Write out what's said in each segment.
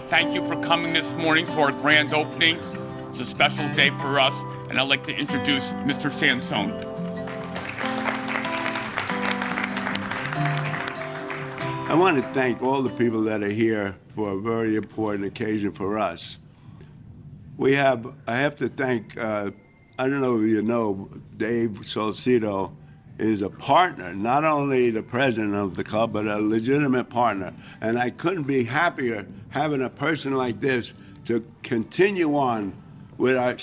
Thank you for coming this morning to our grand opening. It's a special day for us, and I'd like to introduce Mr. Sansone. I want to thank all the people that are here for a very important occasion for us. I have to thank, I don't know if you know, Dave Salcido is a partner, not only the president of the club, but a legitimate partner. And I couldn't be happier having a person like this to continue on with our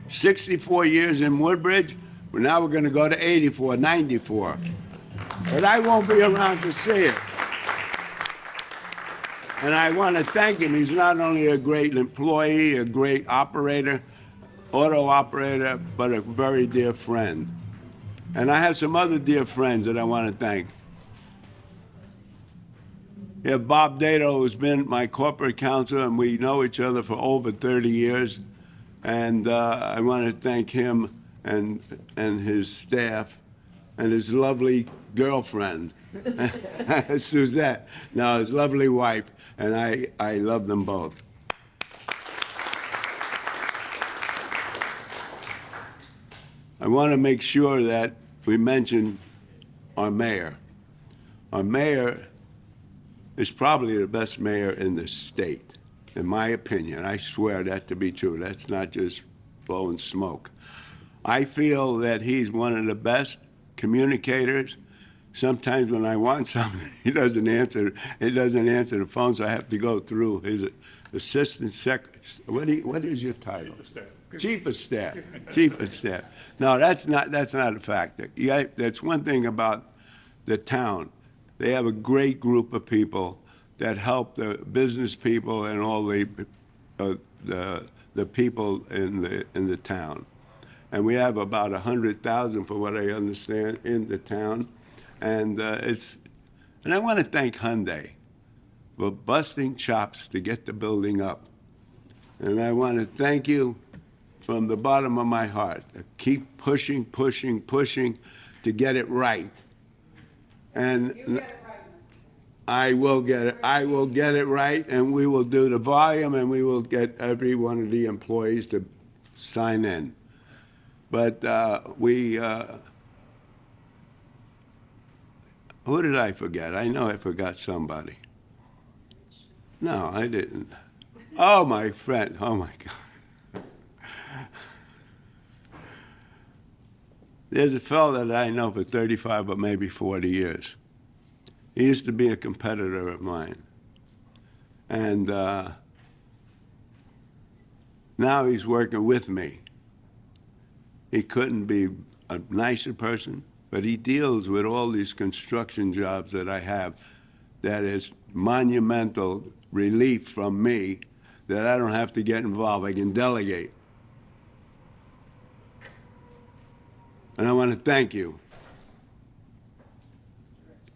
64 years in Woodbridge. Now we're going to go to 84, 94. But I won't be around to see it. And I want to thank him. He's not only a great employee, a great operator, auto operator, but a very dear friend. And I have some other dear friends that I want to thank. You have Bob Dato, who's been my corporate counsel, and we know each other for over 30 years. And I want to thank him and his staff and his lovely girlfriend, Suzette. No, his lovely wife. And I love them both. I want to make sure that we mention our mayor. Our mayor is probably the best mayor in the state, in my opinion. I swear that to be true. That's not just blowing smoke. I feel that he's one of the best communicators. Sometimes when I want something, he doesn't answer the phone, so I have to go through his assistant secretary. What is your title? Chief of Staff. Chief of Staff. No, that's not a factor. Yeah, that's one thing about the town. They have a great group of people that help the business people and all the people in the town. And we have about 100,000, for what I understand, in the town. And I want to thank Hyundai for busting chops to get the building up. And I want to thank you from the bottom of my heart. Keep pushing, pushing, pushing to get it right. And you get it right. I will get it. I will get it right, and we will do the volume, and we will get every one of the employees to sign in. But who did I forget? I know I forgot somebody. No, I didn't. Oh, my friend. Oh, my God. There's a fellow that I know for 35 or maybe 40 years. He used to be a competitor of mine. And now he's working with me. He couldn't be a nicer person. But he deals with all these construction jobs that I have that is monumental relief from me that I don't have to get involved. I can delegate. And I want to thank you.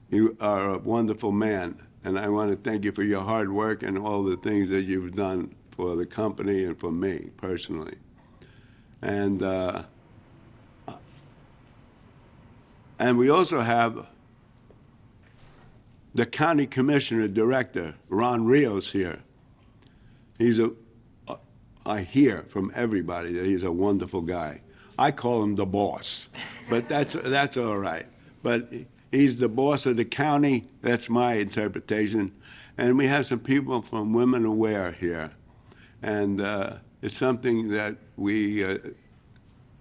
You are a wonderful man, and I want to thank you for your hard work and all the things that you've done for the company and for me personally. And we also have the county commissioner director, Ron Rios, here. I hear from everybody that he's a wonderful guy. I call him the boss, but that's all right. But he's the boss of the county. That's my interpretation. And we have some people from Women Aware here. And it's something that we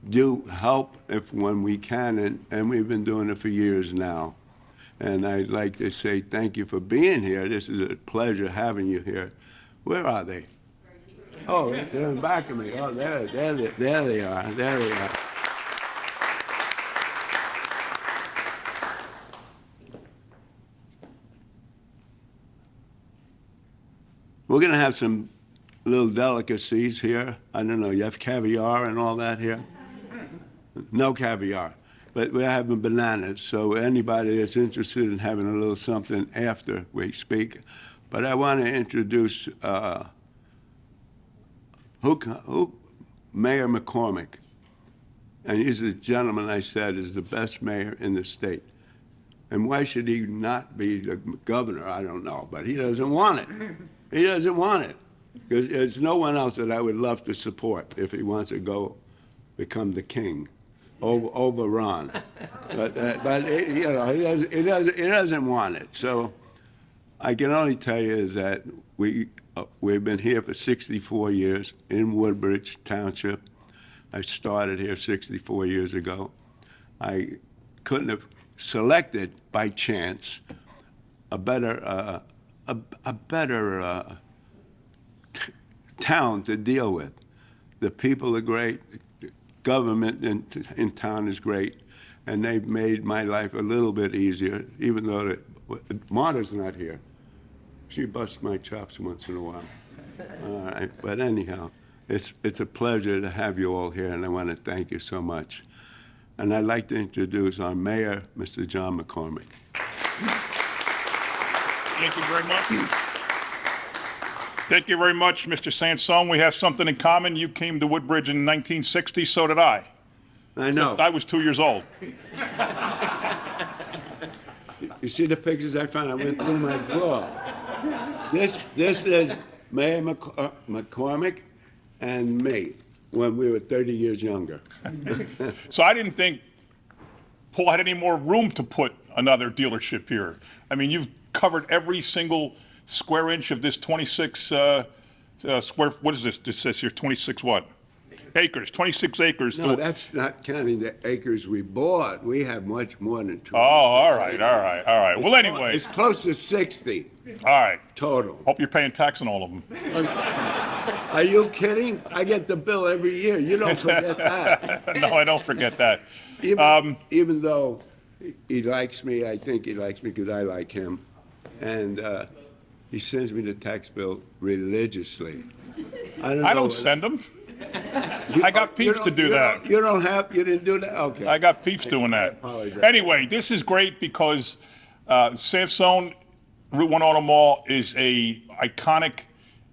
do help when we can, and we've been doing it for years now. And I'd like to say thank you for being here. This is a pleasure having you here. Where are they? Oh, they're in the back of me. Oh, there they are. There they are. We're going to have some little delicacies here. I don't know, you have caviar and all that here? No caviar, but we're having bananas, so anybody that's interested in having a little something after we speak. But I want to introduce Mayor McCormick. And he's the gentleman I said is the best mayor in the state. And why should he not be the governor? I don't know, but he doesn't want it. He doesn't want it. Because there's no one else that I would love to support if he wants to go become the king over Ron. But he doesn't want it. So I can only tell you is that we've been here for 64 years in Woodbridge Township. I started here 64 years ago. I couldn't have selected by chance a better town to deal with. The people are great. The government in town is great, and they've made my life a little bit easier. Even though Marta's not here, she busts my chops once in a while. All right, but anyhow, it's a pleasure to have you all here, and I want to thank you so much. And I'd like to introduce our mayor, Mr. John McCormick. Thank you very much. Thank you very much, Mr. Sansone. We have something in common. You came to Woodbridge in 1960, so did I. I know. I was 2 years old. You see the pictures I found? I went through my drawer. This is Mayor McCormick and me when we were 30 years younger. So I didn't think Paul had any more room to put another dealership here. I mean, you've covered every single square inch of this 26 square, what is this? This says here 26 what? Acres, 26 acres. No, that's not counting the acres we bought. We have much more than 2. Oh, all right. Well, anyway. It's close to 60 All right. total. Hope you're paying tax on all of them. Are you kidding? I get the bill every year. You don't forget that. No, I don't forget that. Even though he likes me, I think he likes me because I like him. And he sends me the tax bill religiously. I don't send them. I got peeps to do that. You didn't do that? Okay. I got peeps doing that. Apologize. Anyway, this is great because Sansone Route 1 Auto Mall is a iconic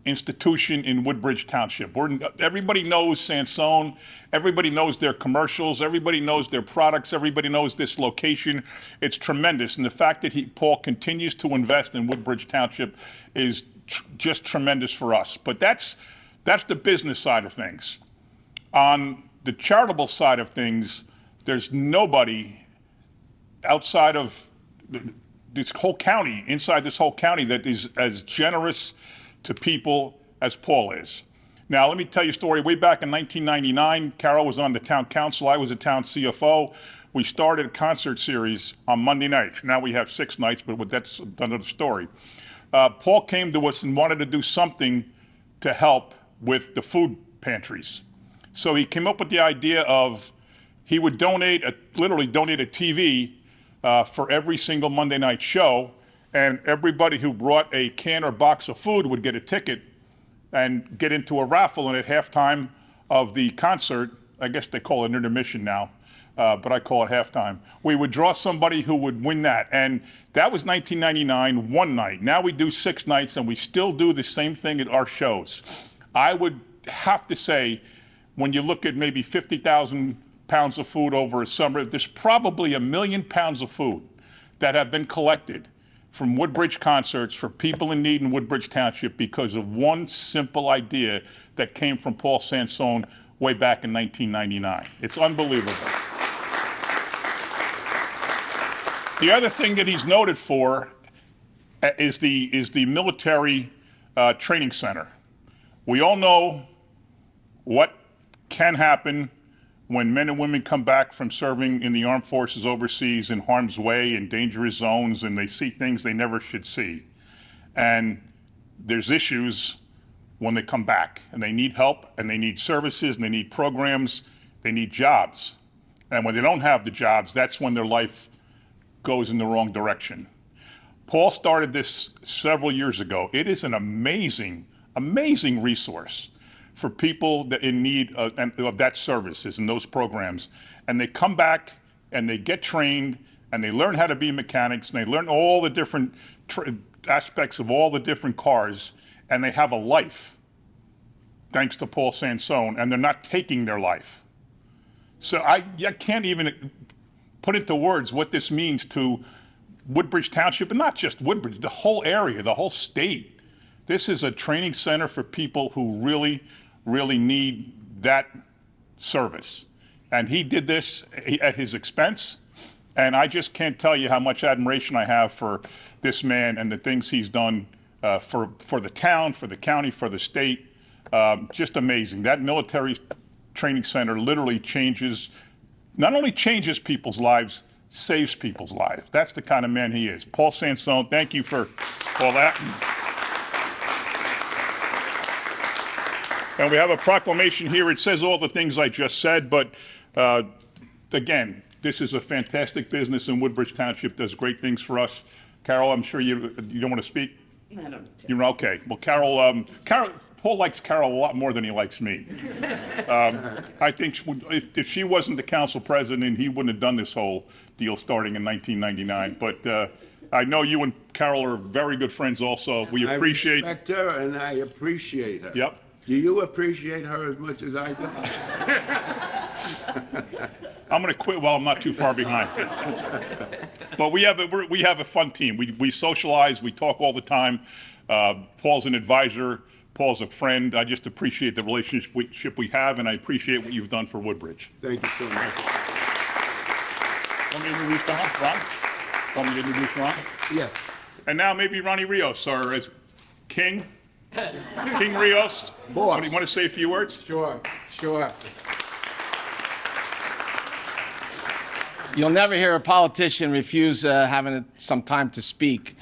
institution in Woodbridge Township. Everybody knows Sansone. Everybody knows their commercials. Everybody knows their products. Everybody knows this location. It's tremendous. And the fact that Paul continues to invest in Woodbridge Township is just tremendous for us. But that's the business side of things. On the charitable side of things, there's nobody outside of this whole county, inside this whole county, that is as generous to people as Paul is. Now, let me tell you a story. Way back in 1999, Carol was on the town council. I was a town CFO. We started a concert series on Monday nights. Now we have 6 nights, but that's another story. Paul came to us and wanted to do something to help with the food pantries. So he came up with the idea of he would literally donate a TV for every single Monday night show, and everybody who brought a can or box of food would get a ticket and get into a raffle. And at halftime of the concert, I guess they call it intermission now, but I call it halftime, we would draw somebody who would win that. And that was 1999, one night. Now we do 6 nights, and we still do the same thing at our shows. I would have to say, when you look at maybe 50,000 pounds of food over a summer, there's probably 1 million pounds of food that have been collected from Woodbridge concerts for people in need in Woodbridge Township because of one simple idea that came from Paul Sansone way back in 1999. It's unbelievable. The other thing that he's noted for is the military training center. We all know what can happen when men and women come back from serving in the armed forces overseas in harm's way in dangerous zones, and they see things they never should see. And there's issues when they come back, and they need help, and they need services, and they need programs, they need jobs. And when they don't have the jobs, that's when their life goes in the wrong direction. Paul started this several years ago. It is an amazing resource for people that in need of that services and those programs. And they come back and they get trained and they learn how to be mechanics and they learn all the different aspects of all the different cars, and they have a life thanks to Paul Sansone, and they're not taking their life. So I can't even put into words what this means to Woodbridge Township, and not just Woodbridge, the whole area, the whole state. This is a training center for people who really, really need that service. And he did this at his expense. And I just can't tell you how much admiration I have for this man and the things he's done for the town, for the county, for the state. Just amazing. That military training center literally not only changes people's lives, saves people's lives. That's the kind of man he is. Paul Sansone, thank you for all that. And we have a proclamation here. It says all the things I just said, but again, this is a fantastic business, and Woodbridge Township does great things for us. Carol, I'm sure you don't want to speak? I don't. You're okay. Well, Carol, Paul likes Carol a lot more than he likes me. I think if she wasn't the council president, he wouldn't have done this whole deal starting in 1999. But I know you and Carol are very good friends also. We appreciate. I respect her and I appreciate her. Yep. Do you appreciate her as much as I do? I'm going to quit while I'm not too far behind. But we have a fun team. We socialize. We talk all the time. Paul's an advisor. Paul's a friend. I just appreciate the relationship we have, and I appreciate what you've done for Woodbridge. Thank you so much. Want me to introduce Ron? Want me to introduce Ron? Yes. And now maybe Ronnie Rios, our King Rios. Boss. You want to say a few words? Sure. You'll never hear a politician refuse having some time to speak.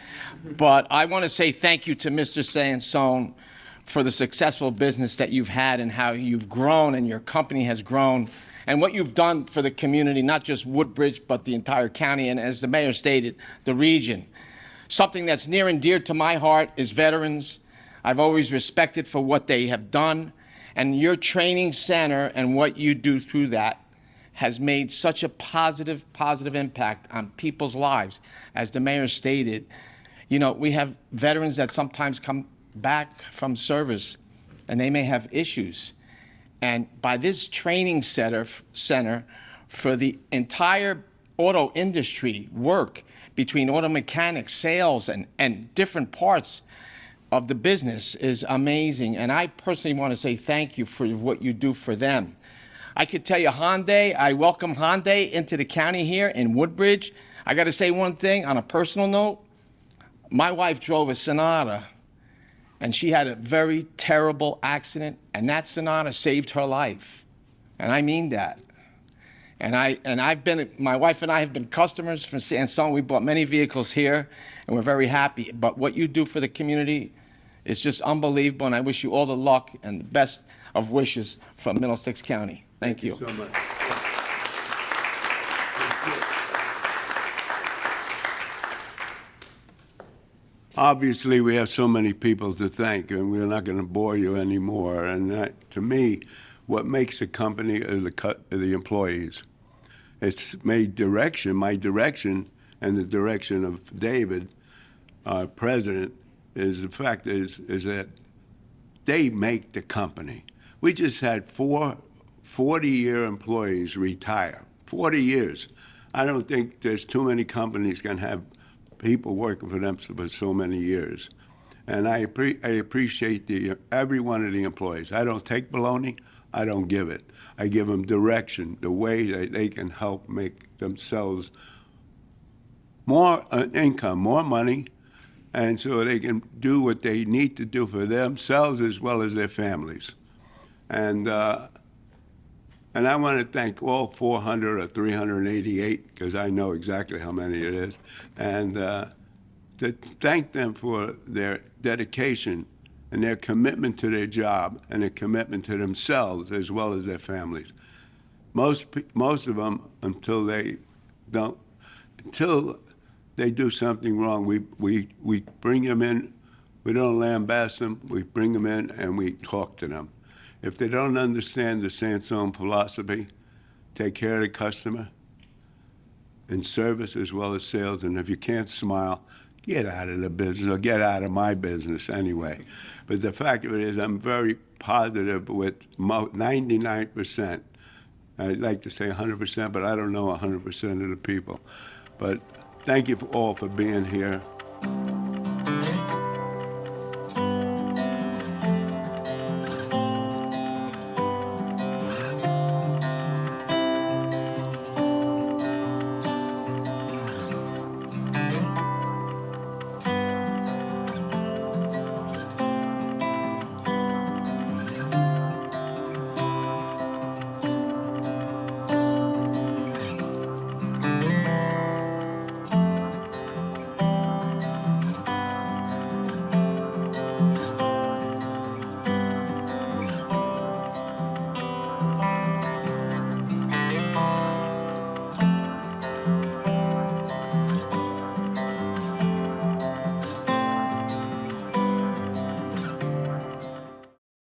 But I want to say thank you to Mr. Sansone for the successful business that you've had and how you've grown and your company has grown and what you've done for the community, not just Woodbridge, but the entire county, and as the mayor stated, the region. Something that's near and dear to my heart is veterans. I've always respected for what they have done, and your training center and what you do through that has made such a positive impact on people's lives. As the mayor stated, you know, we have veterans that sometimes come back from service and they may have issues. And by this training center for the entire auto industry work between auto mechanics, sales, and different parts of the business is amazing. And I personally want to say thank you for what you do for them. I could tell you Hyundai, I welcome Hyundai into the county here in Woodbridge. I got to say one thing on a personal note. My wife drove a Sonata, and she had a very terrible accident, and that Sonata saved her life. And I mean that. And my wife and I have been customers from Sansone. We bought many vehicles here, and we're very happy. But what you do for the community is just unbelievable, and I wish you all the luck and the best of wishes from Middlesex County. Thank you. So much. Obviously, we have so many people to thank, and we're not going to bore you anymore. And that, to me, what makes a company are the employees. It's my direction, and the direction of David, our president, is the fact is that they make the company. We just had 40-year employees retire. 40 years. I don't think there's too many companies can have people working for them for so many years. And I appreciate every one of the employees. I don't take baloney. I don't give it. I give them direction, the way that they can help make themselves more income, more money, and so they can do what they need to do for themselves as well as their families. And I want to thank all 400 or 388, because I know exactly how many it is, and to thank them for their dedication and their commitment to their job and their commitment to themselves as well as their families. Most of them, until they do something wrong, we bring them in. We don't lambaste them. We bring them in and we talk to them. If they don't understand the Sansone philosophy, take care of the customer in service as well as sales. And if you can't smile, get out of the business, or get out of my business anyway. But the fact of it is, I'm very positive with 99%. I'd like to say 100%, but I don't know 100% of the people. But thank you all for being here.